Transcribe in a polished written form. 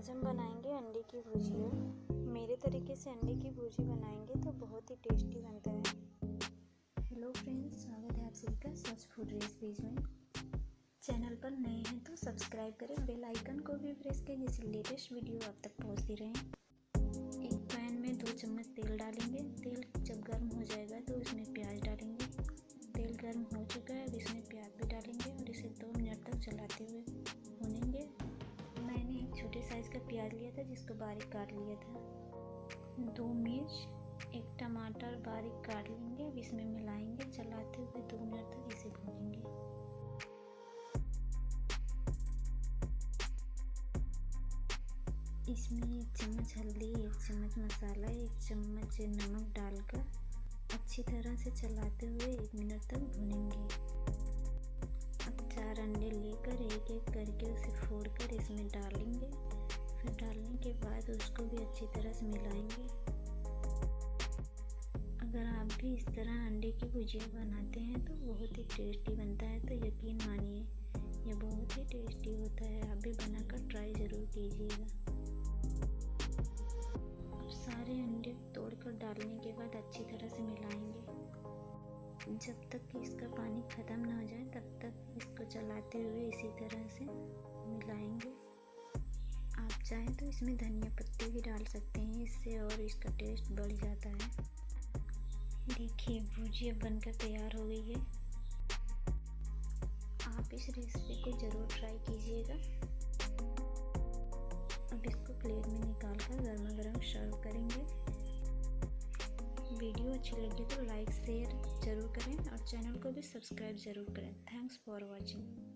आज हम बनाएंगे अंडे की भुजिया। मेरे तरीके से अंडे की भुजी बनाएंगे तो बहुत ही टेस्टी बनता है। हेलो फ्रेंड्स, स्वागत है आप सभी का स्वच्छ फूड रेसिपीज में। चैनल पर नए हैं तो सब्सक्राइब करें, बेल आइकन को भी प्रेस करें जिससे लेटेस्ट वीडियो आप तक पहुंचती रहे। एक पैन में 2 चम्मच तेल डालेंगे। तेल जब गर्म हो जाएगा तो इसमें प्याज डालेंगे। तेल गर्म हो चुका है, अब इसमें प्याज भी डालेंगे और इसे 2 मिनट तक चलाते हुए भूनेंगे। मैंने एक छोटे साइज़ का प्याज लिया था जिसको बारीक काट लिया था। 2 मिर्च, 1 टमाटर बारीक काट लेंगे। अब इसमें मिलाएंगे, चलाते हुए 2 मिनट तक इसे भूनेंगे। इसमें 1 चम्मच हल्दी, 1 चम्मच मसाला, 1 चम्मच नमक डालकर अच्छी तरह से चलाते हुए 1 मिनट तक भूनेंगे। अब 4 अंडे लेकर एक एक करके उसे फोड़कर इसमें डालेंगे। फिर डालने के बाद उसको भी अच्छी तरह से मिलाएंगे। अगर आप भी इस तरह अंडे की भुजिया बनाते हैं तो बहुत ही टेस्टी बनता है, तो यकीन मानिए ये बहुत ही टेस्टी होता है। आप भी बनाकर ट्राई ज़रूर कीजिएगा। अब सारे अंडे तोड़कर डालने के बाद अच्छी तरह से मिलाएंगे। जब तक कि इसका पानी ख़त्म ना हो जाए तब तक इसको चलाते हुए इसी तरह से मिलाएंगे। आप चाहें तो इसमें धनिया पत्ती भी डाल सकते हैं, इससे और इसका टेस्ट बढ़ जाता है। देखिए भुजिया बनकर तैयार हो गई है। आप इस रेसिपी को ज़रूर ट्राई कीजिएगा। अब इसको प्लेट में निकाल कर गर्मा गर्म सर्व करेंगे। वीडियो अच्छी लगी तो लाइक शेयर ज़रूर करें और चैनल को भी सब्सक्राइब ज़रूर करें। Thanks for watching.